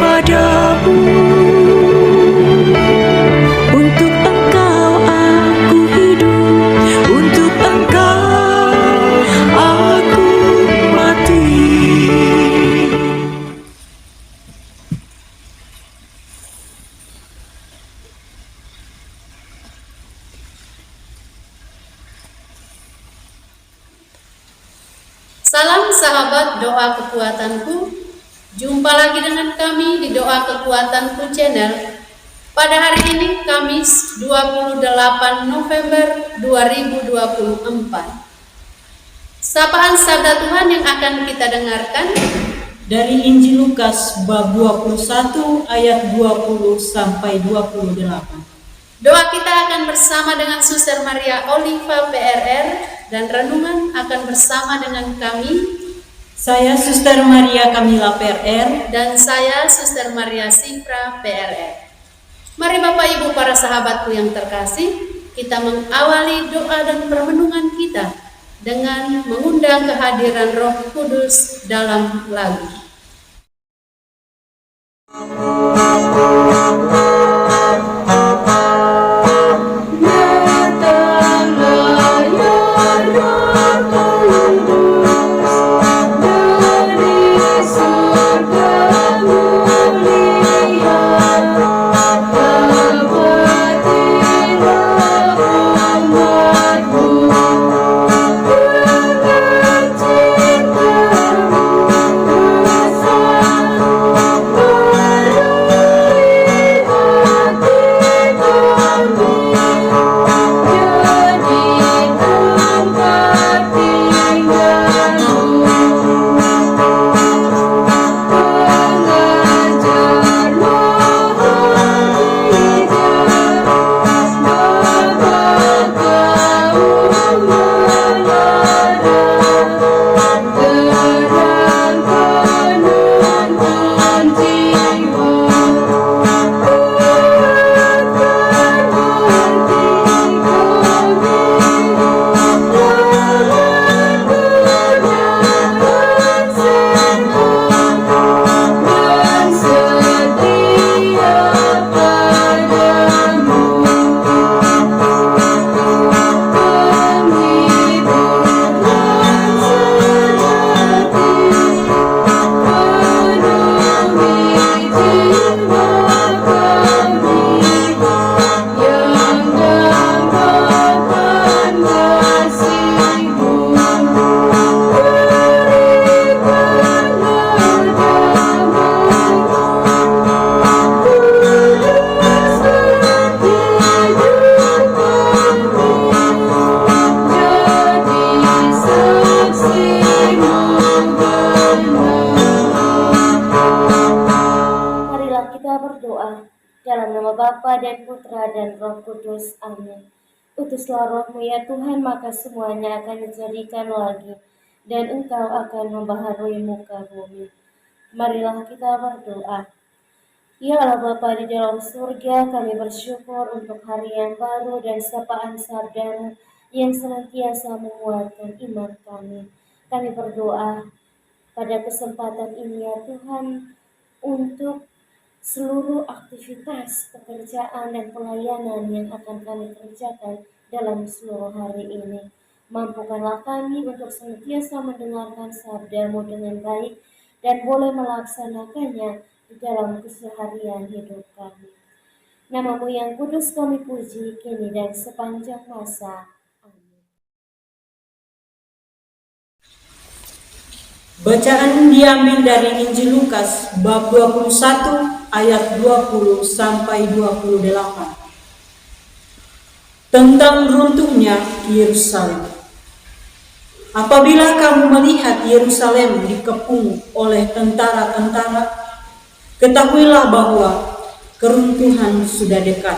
padamu. Untuk Engkau aku hidup, untuk Engkau aku mati. Salam sahabat doa kekuatanku. Jumpa lagi dengan kami di Doa Kekuatanku Channel. Pada hari ini Kamis 28 November 2024. Sapaan sabda Tuhan yang akan kita dengarkan dari Injil Lukas bab 21 ayat 20 sampai 28. Doa kita akan bersama dengan Suster Maria Oliva PRR dan renungan akan bersama dengan kami. Saya Suster Maria Kamila PRR dan saya Suster Maria Sifra PRR. Mari Bapak Ibu para sahabatku yang terkasih, kita mengawali doa dan permenungan kita dengan mengundang kehadiran Roh Kudus dalam lagu. Dalam nama Bapa dan Putra dan Roh Kudus. Amin. Utuslah Roh-Mu ya Tuhan, maka semuanya akan dijadikan lagi, dan Engkau akan membaharui muka bumi. Marilah kita berdoa. Ya Allah Bapa di dalam surga, kami bersyukur untuk hari yang baru dan sapaan sabda-Mu yang senantiasa menguatkan iman kami. Kami berdoa pada kesempatan ini ya Tuhan, untuk seluruh aktivitas pekerjaan dan pelayanan yang akan kami kerjakan dalam seluruh hari ini. Mampukanlah kami untuk senantiasa mendengarkan sabda-Mu dengan baik dan boleh melaksanakannya di dalam keseharian hidup kami. Nama-Mu yang kudus kami puji kini dan sepanjang masa. Amin. Bacaan diambil dari Injil Lukas bab 21 ayat 20 sampai 28. Tentang runtuhnya Yerusalem. Apabila kamu melihat Yerusalem dikepung oleh tentara-tentara, ketahuilah bahwa keruntuhan sudah dekat.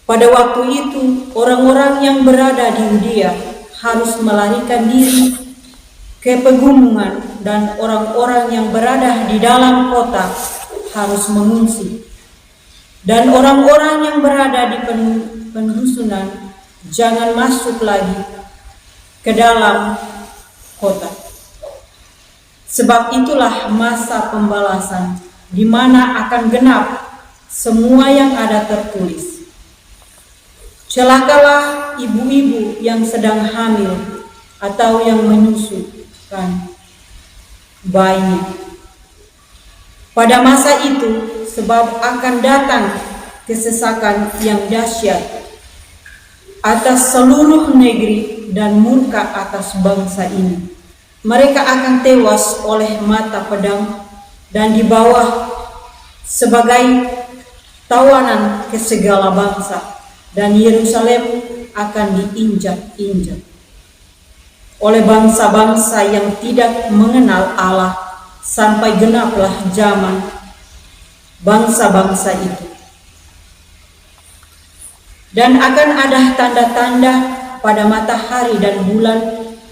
Pada waktu itu, orang-orang yang berada di Yudea harus melarikan diri ke pegunungan, dan orang-orang yang berada di dalam kota harus mengungsi. Dan orang-orang yang berada di pendusunan jangan masuk lagi ke dalam kota. Sebab itulah masa pembalasan di mana akan genap semua yang ada tertulis. Celakalah ibu-ibu yang sedang hamil atau yang menyusukan bayinya pada masa itu, sebab akan datang kesesakan yang dahsyat atas seluruh negeri dan murka atas bangsa ini. Mereka akan tewas oleh mata pedang dan dibawa sebagai tawanan ke segala bangsa, dan Yerusalem akan diinjak-injak oleh bangsa-bangsa yang tidak mengenal Allah, sampai genaplah zaman bangsa-bangsa itu. Dan akan ada tanda-tanda pada matahari dan bulan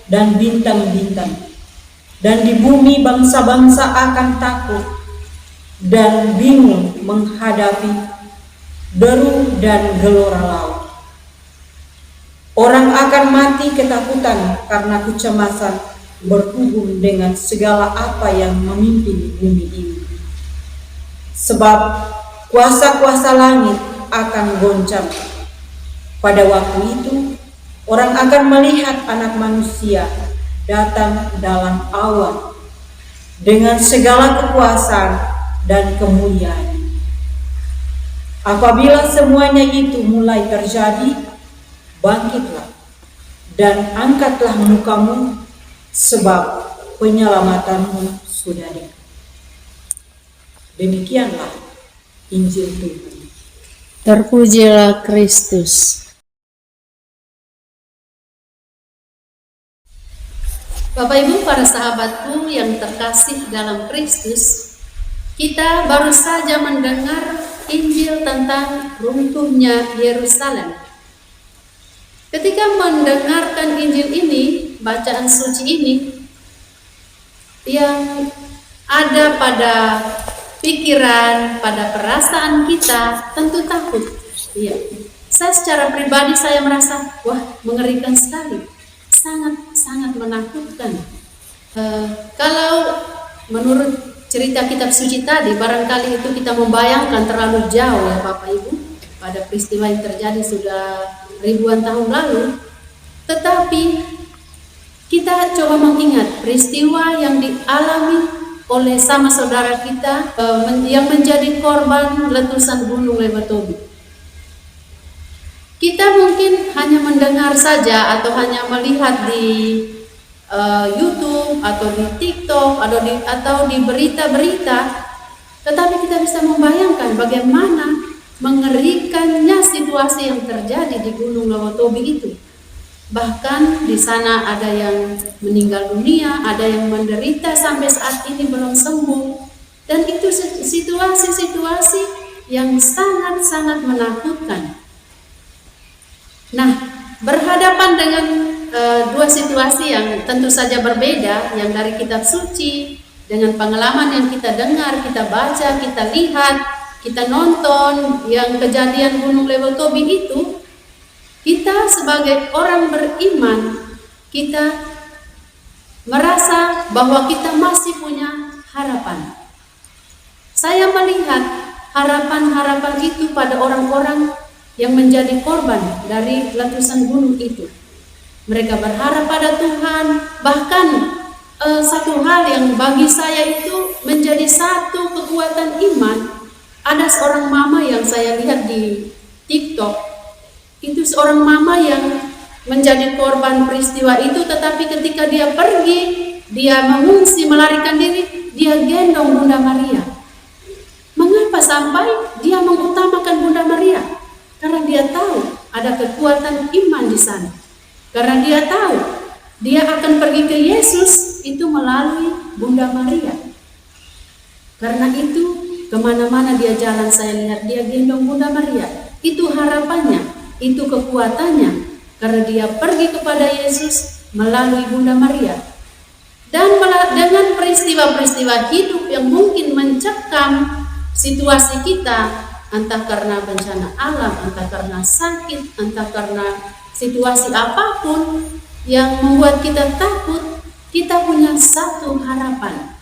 dan bintang-bintang, dan di bumi bangsa-bangsa akan takut dan bingung menghadapi deru dan gelora laut. Orang akan mati ketakutan karena kecemasan berhubung dengan segala apa yang memimpin bumi ini. Sebab kuasa-kuasa langit akan goncang. Pada waktu itu, orang akan melihat Anak Manusia datang dalam awan dengan segala kekuasaan dan kemuliaan. Apabila semuanya itu mulai terjadi, bangkitlah dan angkatlah mukamu, sebab penyelamatanmu sudah dekat. Demikianlah Injil Tuhan. Terpujilah Kristus. Bapak Ibu, para sahabatku yang terkasih dalam Kristus, kita baru saja mendengar Injil tentang runtuhnya Yerusalem. Ketika mendengarkan Injil ini, bacaan suci ini, yang ada pada pikiran, pada perasaan kita, tentu takut. Iya. Saya secara pribadi saya merasa, wah, mengerikan sekali, sangat menakutkan. Kalau menurut cerita kitab suci tadi, barangkali itu kita membayangkan terlalu jauh ya Bapak Ibu, pada peristiwa yang terjadi sudah ribuan tahun lalu. Tetapi kita coba mengingat peristiwa yang dialami oleh sama saudara kita yang menjadi korban letusan gunung Lewatobi. Kita mungkin hanya mendengar saja atau hanya melihat di YouTube atau di TikTok atau di berita-berita, tetapi kita bisa membayangkan bagaimana mengerikannya situasi yang terjadi di Gunung Lewatobi itu. Bahkan di sana ada yang meninggal dunia, ada yang menderita sampai saat ini belum sembuh, dan itu situasi-situasi yang sangat-sangat menakutkan. Nah, berhadapan dengan dua situasi yang tentu saja berbeda, yang dari kitab suci dengan pengalaman yang kita dengar, kita baca, kita lihat, kita nonton yang kejadian Gunung Lewatobi itu, kita sebagai orang beriman, kita merasa bahwa kita masih punya harapan. Saya melihat harapan-harapan itu pada orang-orang yang menjadi korban dari letusan gunung itu. Mereka berharap pada Tuhan, bahkan satu hal yang bagi saya itu menjadi satu kekuatan iman. Ada seorang mama yang saya lihat di TikTok, itu seorang mama yang menjadi korban peristiwa itu, tetapi ketika dia pergi, dia mengungsi, melarikan diri, dia gendong Bunda Maria. Mengapa sampai dia mengutamakan Bunda Maria? Karena dia tahu ada kekuatan iman di sana. Karena dia tahu dia akan pergi ke Yesus itu melalui Bunda Maria. Karena itu kemana-mana dia jalan, saya lihat dia gendong Bunda Maria. Itu harapannya, itu kekuatannya, karena dia pergi kepada Yesus melalui Bunda Maria. Dan dengan peristiwa-peristiwa hidup yang mungkin mencekam situasi kita, entah karena bencana alam, entah karena sakit, entah karena situasi apapun yang membuat kita takut, kita punya satu harapan,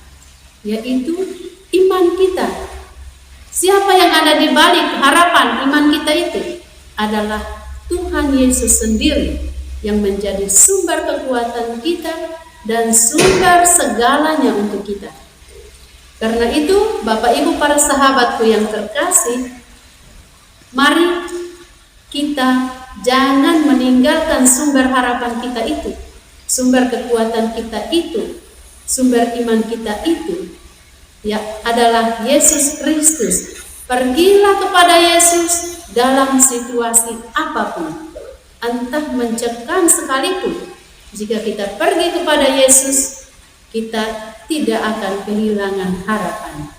yaitu iman kita. Siapa yang ada di balik harapan iman kita itu? Adalah Tuhan Yesus sendiri yang menjadi sumber kekuatan kita dan sumber segalanya untuk kita. Karena itu, Bapak Ibu para sahabatku yang terkasih, mari kita jangan meninggalkan sumber harapan kita itu, sumber kekuatan kita itu, sumber iman kita itu, ya adalah Yesus Kristus. Pergilah kepada Yesus dalam situasi apapun, entah mencekam sekalipun. Jika kita pergi kepada Yesus, kita tidak akan kehilangan harapan.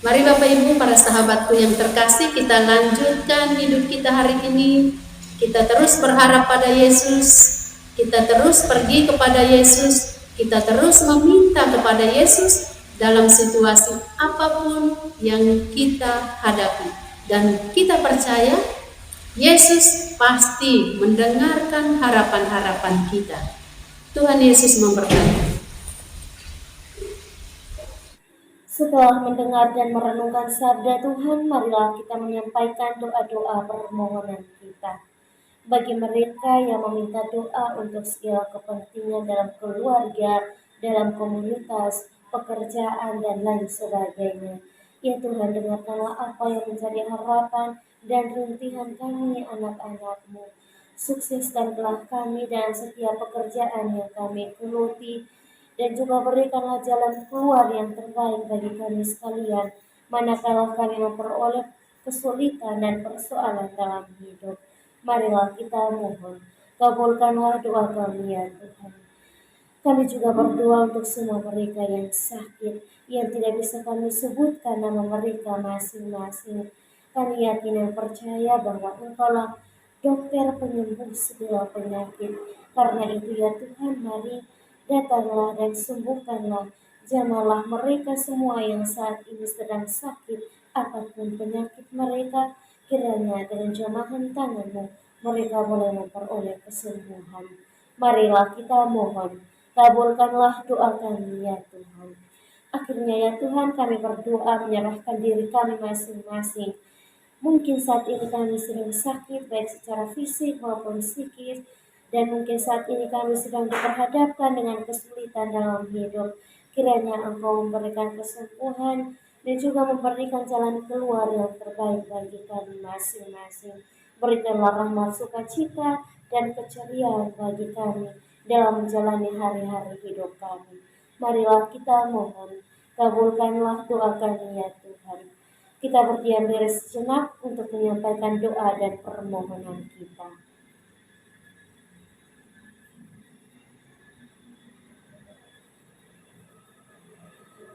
Mari Bapak Ibu para sahabatku yang terkasih, kita lanjutkan hidup kita hari ini. Kita terus berharap pada Yesus, kita terus pergi kepada Yesus, kita terus meminta kepada Yesus dalam situasi apapun yang kita hadapi. Dan kita percaya Yesus pasti mendengarkan harapan-harapan kita. Tuhan Yesus memberkati. Setelah mendengar dan merenungkan sabda Tuhan, marilah kita menyampaikan doa-doa permohonan kita. Bagi mereka yang meminta doa untuk segala kepentingan dalam keluarga, dalam komunitas, pekerjaan, dan lain sebagainya. Ya Tuhan, dengarkanlah apa yang menjadi harapan dan rintihan kami anak-anak-Mu. Sukseskanlah kami dalam setiap pekerjaan yang kami geluti, dan juga berikanlah jalan keluar yang terbaik bagi kami sekalian, manakala kami memperoleh kesulitan dan persoalan dalam hidup. Marilah kita mohon, kabulkanlah doa kami ya Tuhan. Kami juga berdoa untuk semua mereka yang sakit, yang tidak bisa kami sebutkan nama mereka masing-masing. Kami yakin dan percaya bahwa Engkaulah dokter penyembuh segala penyakit. Karena itu ya Tuhan, mari datanglah dan sembuhkanlah. Jamalah mereka semua yang saat ini sedang sakit, apapun penyakit mereka, kiranya dengan jamahan tangan-Mu mereka boleh memperoleh kesembuhan. Marilah kita mohon, kabulkanlah doa kami ya Tuhan. Akhirnya ya Tuhan, kami berdoa menyerahkan diri kami masing-masing. Mungkin saat ini kami sedang sakit, baik secara fisik maupun psikis, dan mungkin saat ini kami sedang diperhadapkan dengan kesulitan dalam hidup. Kiranya Engkau memberikan kesembuhan dan juga memberikan jalan keluar yang terbaik bagi kami masing-masing. Berikanlah rahmat sukacita dan keceriaan bagi kami dalam menjalani hari-hari hidup kami. Marilah kita mohon, kabulkanlah doa kami ya Tuhan. Kita berdiam diri sejenak untuk menyampaikan doa dan permohonan kita.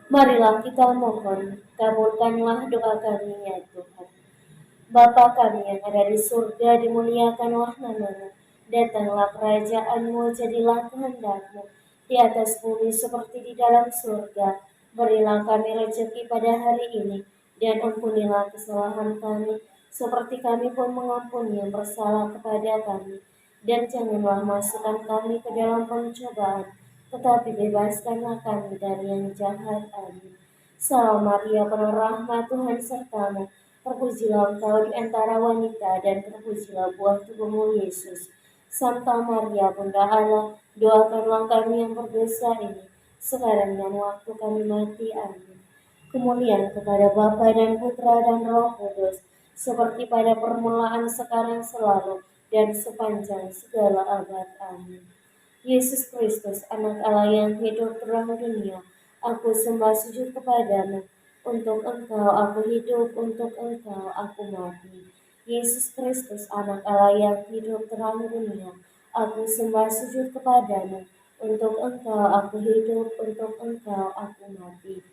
Marilah kita mohon, kabulkanlah doa kami ya Tuhan. Bapa kami yang ada di surga, dimuliakanlah nama-Mu. Datanglah kerajaan-Mu, jadilah kehendak-Mu di atas bumi seperti di dalam surga. Berilah kami rezeki pada hari ini, dan ampunilah kesalahan kami, seperti kami pun mengampuni yang bersalah kepada kami. Dan janganlah masukkan kami ke dalam pencobaan, tetapi bebaskanlah kami dari yang jahat. Amin. Salam Maria, penuh rahmat, Tuhan sertamu. Terpujilah Engkau di antara wanita, dan terpujilah buah tubuhmu Yesus. Santa Maria, Bunda Allah, doakanlah kami yang berdosa ini, sekarang dan waktu kami mati. Amin. Kemuliaan kepada Bapa dan Putra dan Roh Kudus, seperti pada permulaan, sekarang, selalu, dan sepanjang segala abad. Amin. Yesus Kristus, Anak Allah yang hidup terang dunia, aku sembah sujud kepadamu. Untuk Engkau aku hidup, untuk Engkau aku mati. Yesus Kristus, Anak Allah yang hidup terang dunia, aku sembah sujud kepadamu. Untuk Engkau aku hidup, untuk Engkau aku mati.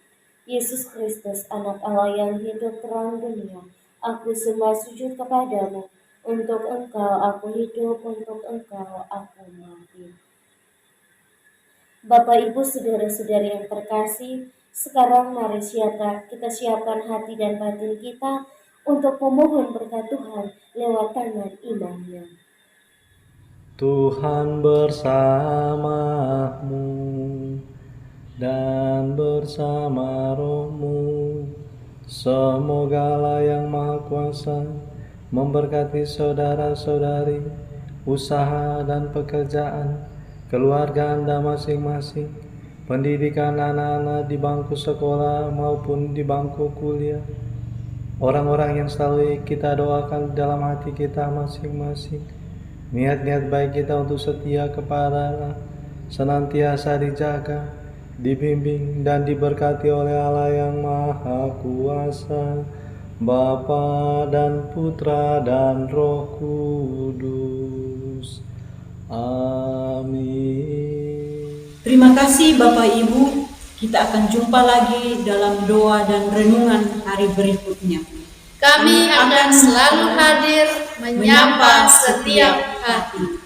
Yesus Kristus, Anak Allah yang hidup terang dunia, aku sembah sujud kepadamu. Untuk Engkau aku hidup, untuk Engkau aku mati. Bapak, Ibu, saudara-saudari yang terkasih, sekarang mari kita siapkan hati dan batin kita untuk memohon berkat Tuhan lewat tangan imamnya. Tuhan bersamamu dan bersama roh-Mu. Semoga Allah yang Maha Kuasa memberkati saudara-saudari, usaha dan pekerjaan, keluarga Anda masing-masing, pendidikan anak-anak di bangku sekolah maupun di bangku kuliah, orang-orang yang selalu kita doakan dalam hati kita masing-masing. Niat-niat baik kita untuk setia kepada Allah senantiasa dijaga, dibimbing dan diberkati oleh Allah yang Maha Kuasa, Bapa dan Putra dan Roh Kudus. Amin. Terima kasih Bapak Ibu. Kita akan jumpa lagi dalam doa dan renungan hari berikutnya. Kami akan selalu hadir menyapa setiap hati.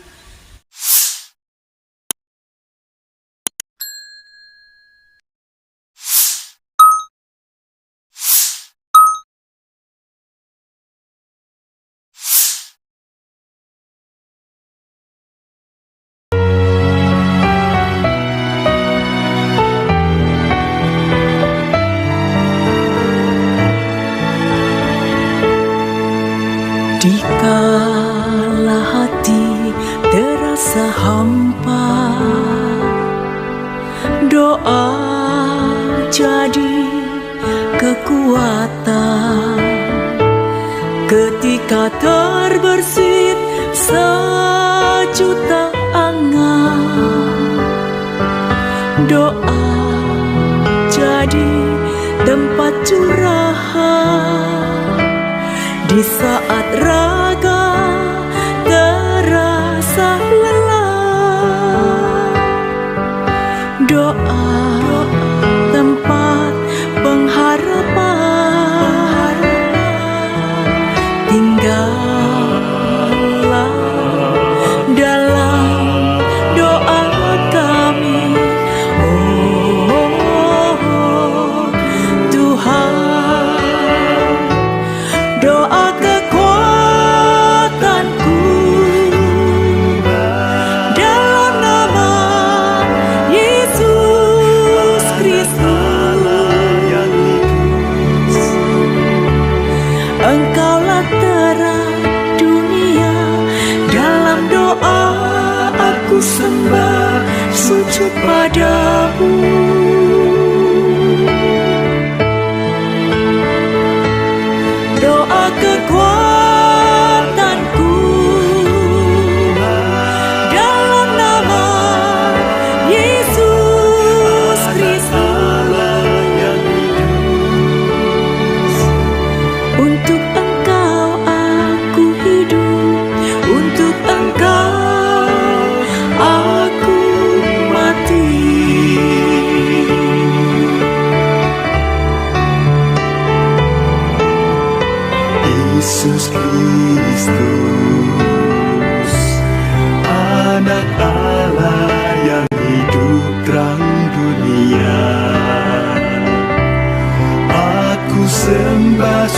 Dikala hati terasa hampa, doa jadi kekuatan. Ketika terbersit sejuta angan, doa jadi tempat curahan. Di saat raga terasa lelah, doa tempat pengharapan. Tinggallah dalam doa kami, oh Tuhan. Doa kekuatanku dalam nama Yesus Kristus. Engkaulah terang dunia, dalam doa aku sembah sujud padamu. Doa kekuatanku dalam nama Yesus Kristus. Untuk Engkau aku hidup, untuk Engkau aku mati. Yesus Kristus, Anak Allah yang hidup terang dunia, aku sembah